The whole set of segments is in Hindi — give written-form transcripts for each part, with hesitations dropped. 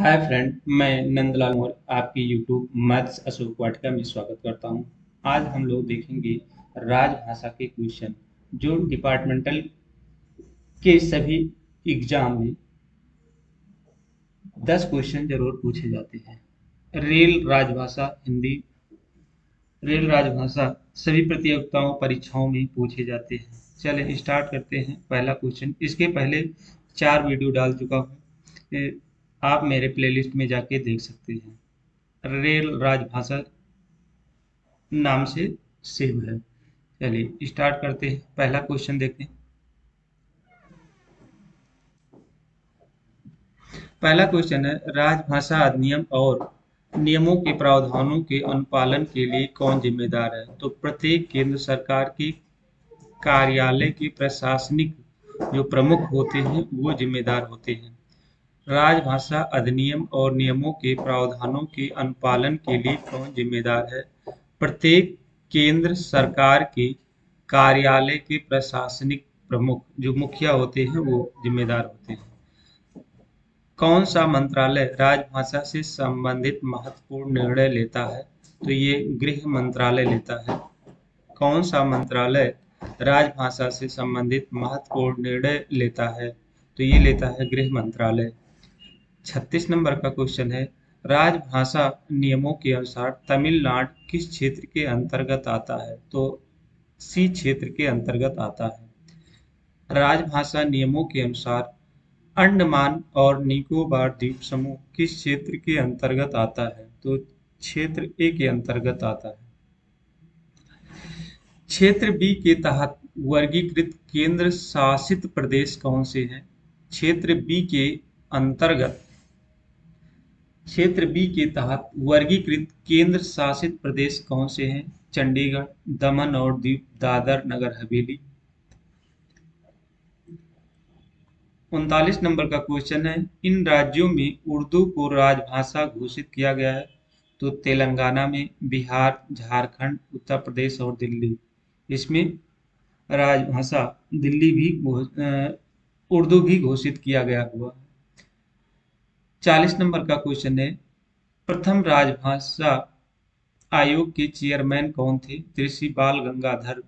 हाय फ्रेंड, मैं नंदलाल मोर आपकी यूट्यूब मैथ्स अशोक वाटिका में स्वागत करता हूं। आज हम लोग देखेंगे राजभाषा के क्वेश्चन जो डिपार्टमेंटल के सभी एग्जाम में 10 क्वेश्चन जरूर पूछे जाते हैं। रेल राजभाषा सभी प्रतियोगिताओं परीक्षाओं में पूछे जाते हैं। चलिए स्टार्ट करते हैं। पहला क्वेश्चन, इसके पहले 4 वीडियो डाल चुका हूँ। आप मेरे प्लेलिस्ट में जाके देख सकते हैं। रेल राजभाषा नाम से सेव है। चलिए स्टार्ट करते हैं। पहला क्वेश्चन देखते हैं। पहला क्वेश्चन है, राजभाषा अधिनियम और नियमों के प्रावधानों के अनुपालन के लिए कौन जिम्मेदार है? तो प्रत्येक केंद्र सरकार के कार्यालय के प्रशासनिक जो प्रमुख होते हैं वो जिम्मेदार होते हैं। राजभाषा अधिनियम और नियमों के प्रावधानों के अनुपालन के लिए कौन जिम्मेदार है? प्रत्येक केंद्र सरकार के कार्यालय के प्रशासनिक प्रमुख जो मुखिया होते हैं वो जिम्मेदार होते हैं। कौन सा मंत्रालय राजभाषा से संबंधित महत्वपूर्ण निर्णय लेता है? तो ये गृह मंत्रालय लेता है। कौन सा मंत्रालय राजभाषा से संबंधित महत्वपूर्ण निर्णय लेता है? तो ये लेता है गृह मंत्रालय। 36 नंबर का क्वेश्चन है, राजभाषा नियमों के अनुसार तमिलनाडु किस क्षेत्र के अंतर्गत आता है? तो सी क्षेत्र के अंतर्गत आता है। राजभाषा नियमों के अनुसार अंडमान और निकोबार द्वीप समूह किस क्षेत्र के अंतर्गत आता है? तो क्षेत्र ए के अंतर्गत आता है। क्षेत्र बी के तहत वर्गीकृत केंद्र शासित प्रदेश कौन से हैं? क्षेत्र बी के अंतर्गत क्षेत्र बी के तहत वर्गीकृत केंद्र शासित प्रदेश कौन से हैं? चंडीगढ़, दमन और दीव, दादर नगर हवेली। 39 नंबर का क्वेश्चन है, इन राज्यों में उर्दू को राजभाषा घोषित किया गया है? तो तेलंगाना में, बिहार, झारखंड, उत्तर प्रदेश और दिल्ली। इसमें राजभाषा दिल्ली भी उर्दू भी घोषित किया गया हुआ है। 40 नंबर का क्वेश्चन है, प्रथम राजभाषा आयोग के चेयरमैन कौन थे? तो श्री बाल गंगाधर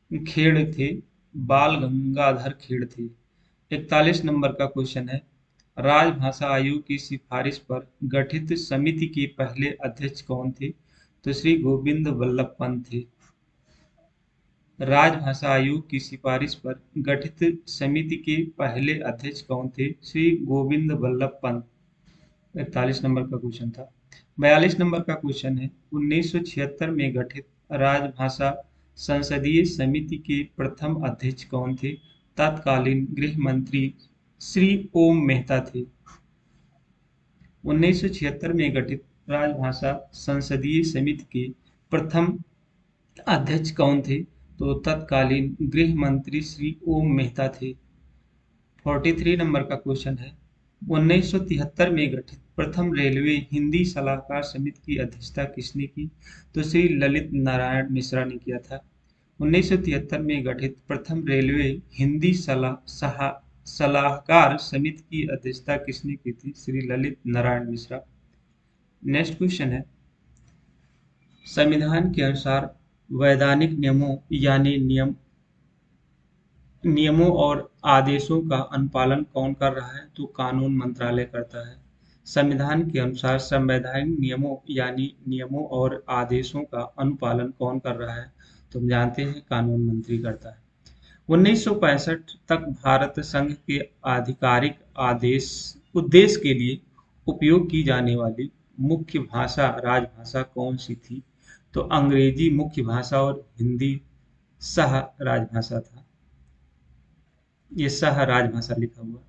खेड़ थे। बाल गंगाधर खेड़ थे। 41 नंबर का क्वेश्चन है, राजभाषा आयोग की सिफारिश पर गठित समिति के पहले अध्यक्ष कौन थे? तो श्री गोविंद वल्लभ पंत थे। राजभाषा आयोग की सिफारिश पर गठित समिति के पहले अध्यक्ष कौन थे? श्री गोविंद वल्लभ पंत। 41 नंबर का क्वेश्चन था। 42 नंबर का क्वेश्चन है, 1976 में गठित राजभाषा संसदीय समिति के प्रथम अध्यक्ष कौन थे? तत्कालीन गृह मंत्री श्री ओम मेहता थे। 1976 में गठित राजभाषा संसदीय समिति के प्रथम अध्यक्ष कौन थे? तो तत्कालीन गृह मंत्री श्री ओम मेहता थे। 43 नंबर का क्वेश्चन है, 1973 में गठित प्रथम रेलवे हिंदी सलाहकार समिति की अध्यक्षता किसने की? तो श्री ललित नारायण मिश्रा ने किया था। 1973 में गठित प्रथम रेलवे हिंदी सलाहकार समिति की अध्यक्षता किसने की थी? श्री ललित नारायण मिश्रा। नेक्स्ट क्वेश्चन है, संविधान के अनुसार वैधानिक नियमों यानी नियमों और आदेशों का अनुपालन कौन कर रहा है? तो कानून मंत्रालय करता है। संविधान के अनुसार संवैधानिक नियमों यानी नियमों और आदेशों का अनुपालन कौन कर रहा है? तो हम जानते हैं कानून मंत्री करता है। 1965 तक भारत संघ के आधिकारिक उद्देश्य के लिए उपयोग की जाने वाली मुख्य भाषा राजभाषा कौन सी थी? तो अंग्रेजी मुख्य भाषा और हिंदी सह राजभाषा था। ये सह राजभाषा लिखा हुआ।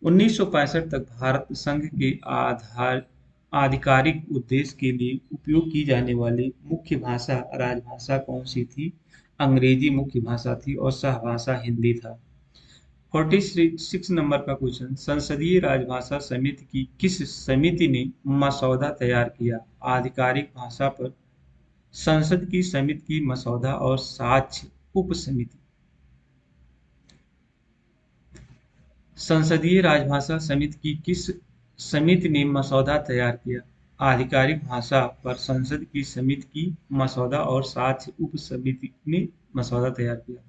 1965 तक भारत संघ के आधिकारिक उद्देश्य के लिए उपयोग की जाने वाली मुख्य भाषा राजभाषा कौन सी थी? अंग्रेजी मुख्य भाषा थी और सहभाषा हिंदी था। 46 नंबर का क्वेश्चन, संसदीय राजभाषा समिति की किस समिति ने मसौदा तैयार किया? आधिकारिक भाषा पर संसद की समिति की मसौदा और साक्ष्य उप समिति। संसदीय राजभाषा समिति की किस समिति ने मसौदा तैयार किया? आधिकारिक भाषा पर संसद की समिति की मसौदा और 7 उप समिति ने मसौदा तैयार किया।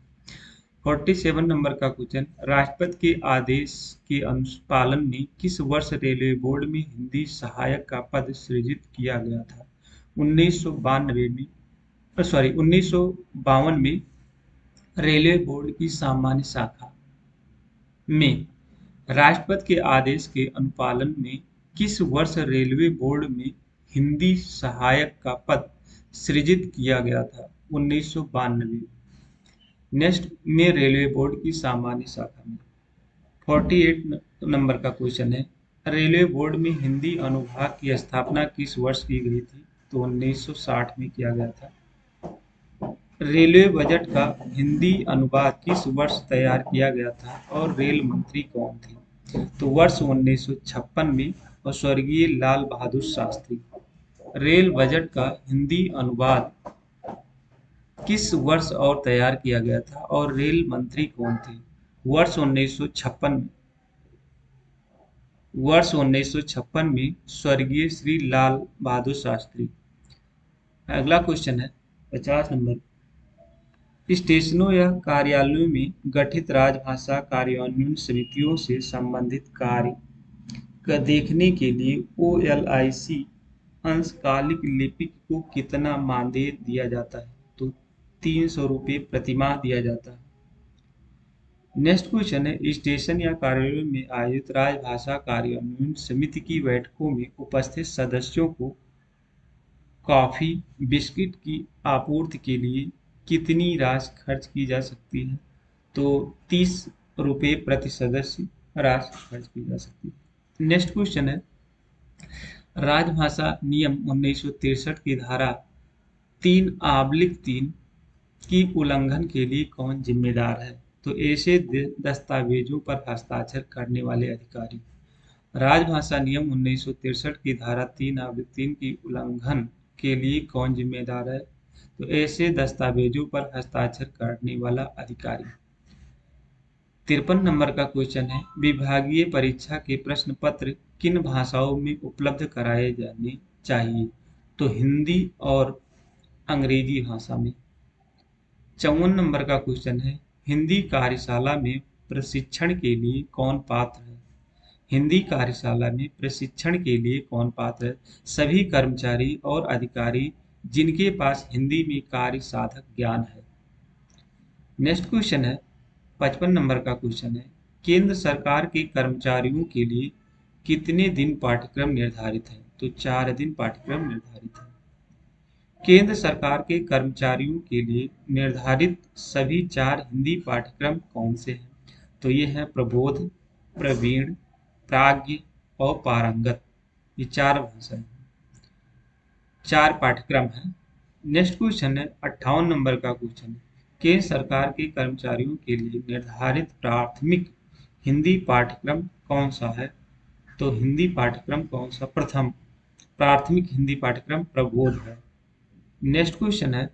47 नंबर का क्वेश्चन, राष्ट्रपति के आदेश के अनुपालन में किस वर्ष रेलवे बोर्ड में हिंदी सहायक का पद सृजित किया गया था? 1992 में 1952 में रेलवे बोर्ड की सामान्य शाखा में राष्ट्रपति के आदेश के अनुपालन में किस वर्ष रेलवे बोर्ड में हिंदी सहायक का पद सृजित किया गया था? 1992। नेक्स्ट में रेलवे बोर्ड की सामान्य शाखा में। 48 नंबर का क्वेश्चन है, रेलवे बोर्ड में हिंदी अनुभाग की स्थापना किस वर्ष की गई थी? तो 1960 में किया गया था। रेलवे बजट का हिंदी अनुवाद किस वर्ष तैयार किया गया था और रेल मंत्री कौन थे? तो वर्ष 1956 में और स्वर्गीय लाल बहादुर शास्त्री। रेल बजट का हिंदी अनुवाद किस वर्ष और तैयार किया गया था और रेल मंत्री कौन थे? वर्ष 1956 में। वर्ष 1956 में स्वर्गीय श्री लाल बहादुर शास्त्री। अगला क्वेश्चन है 50 नंबर, स्टेशनों या कार्यालयों में गठित राजभाषा कार्यान्वयन समितियों से संबंधित कार्य का देखने के लिए OLIC अंशकालिक लिपिक को कितना मानदेय दिया जाता है? तो 300 रुपये प्रतिमाह दिया जाता है। नेक्स्ट क्वेश्चन है, स्टेशन या कार्यालयों में आयोजित राजभाषा कार्यान्वयन समिति की बैठकों में उपस्थित सदस्यों को कॉफी बिस्किट की आपूर्ति के लिए कितनी राशि खर्च की जा सकती है? तो 30 रुपये प्रति सदस्य राशि खर्च की जा सकती है। नेक्स्ट क्वेश्चन है, राजभाषा नियम 1963 की धारा 3(3) की उल्लंघन के लिए कौन जिम्मेदार है? तो ऐसे दस्तावेजों पर हस्ताक्षर करने वाले अधिकारी। राजभाषा नियम 1963 की धारा 3(3) की उल्लंघन के लिए कौन जिम्मेदार है? तो ऐसे दस्तावेजों पर हस्ताक्षर करने वाला अधिकारी। 53 नंबर का क्वेश्चन है, विभागीय परीक्षा के प्रश्न पत्र किन भाषाओं में उपलब्ध कराए जाने चाहिए? तो हिंदी और अंग्रेजी भाषा में। 54 नंबर का क्वेश्चन है, हिंदी कार्यशाला में प्रशिक्षण के लिए कौन पात्र है? हिंदी कार्यशाला में प्रशिक्षण के लिए कौन पात्र है? सभी कर्मचारी और अधिकारी जिनके पास हिंदी में कार्य साधक ज्ञान है। नेक्स्ट क्वेश्चन है 55 नंबर का क्वेश्चन है, केंद्र सरकार के कर्मचारियों के लिए कितने दिन पाठ्यक्रम निर्धारित है? तो 4 दिन पाठ्यक्रम निर्धारित है। केंद्र सरकार के कर्मचारियों के लिए निर्धारित सभी 4 हिंदी पाठ्यक्रम कौन से हैं? तो ये हैं प्रबोध, प्रवीण, प्राज्ञ और पारंगत। ये 4 भाषाएं, 4 पाठ्यक्रम हैं। नेक्स्ट क्वेश्चन है 58 नंबर का क्वेश्चन है, केंद्र सरकार के कर्मचारियों के लिए निर्धारित प्राथमिक हिंदी पाठ्यक्रम कौन सा है? तो हिंदी पाठ्यक्रम कौन सा? प्रथम प्राथमिक हिंदी पाठ्यक्रम प्रबोध है। नेक्स्ट क्वेश्चन है,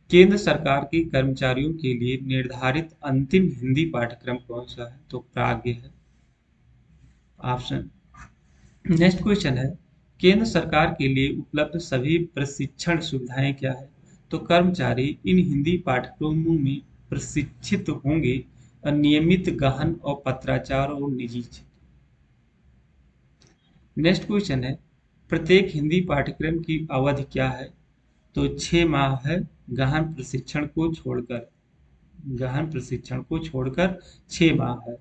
केंद्र सरकार के कर्मचारियों के लिए निर्धारित अंतिम हिंदी पाठ्यक्रम कौन सा है? तो प्राज्ञ है ऑप्शन। नेक्स्ट क्वेश्चन है, केंद्र सरकार के लिए उपलब्ध सभी प्रशिक्षण सुविधाएं क्या है? तो कर्मचारी इन हिंदी पाठ्यक्रमों में प्रशिक्षित होंगे। नियमित, गहन और पत्राचार और निजी क्षेत्र। नेक्स्ट क्वेश्चन है, प्रत्येक हिंदी पाठ्यक्रम की अवधि क्या है? तो 6 माह है, गहन प्रशिक्षण को छोड़कर। गहन प्रशिक्षण को छोड़कर 6 माह है।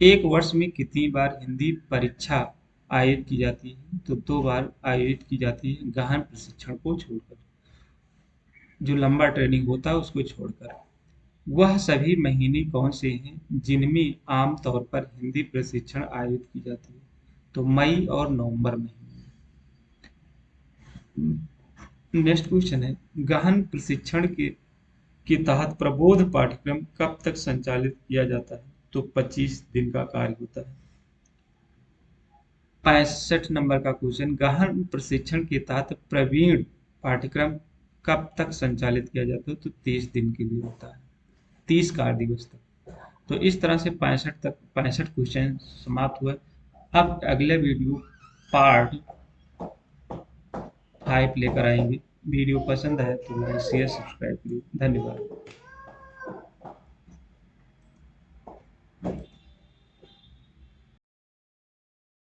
एक वर्ष में कितनी बार हिंदी परीक्षा आयोजित की जाती है? तो 2 बार आयोजित की जाती है, गहन प्रशिक्षण को छोड़कर। जो लंबा ट्रेनिंग होता है उसको छोड़कर। वह सभी महीने कौन से हैं जिनमें आम तौर पर हिंदी प्रशिक्षण आयोजित की जाती है? तो मई और नवंबर महीने। नेक्स्ट क्वेश्चन है, गहन प्रशिक्षण के तहत प्रबोध पाठ्यक्रम कब तक संचालित किया जाता है? तो 25 दिन का कार्य होता है। 65 नंबर का क्वेश्चन, गहन प्रशिक्षण के तहत प्रवीण पाठ्यक्रम कब तक संचालित किया जाता है? तो 30 दिन के लिए होता है, 30 कार्य दिवस तक। तो इस तरह से 65 क्वेश्चन समाप्त हुए। अब अगले वीडियो पार्ट 5 लेकर आएंगे। वीडियो पसंद है तो लाइक शेयर सब्सक्राइब करिए। धन्यवाद।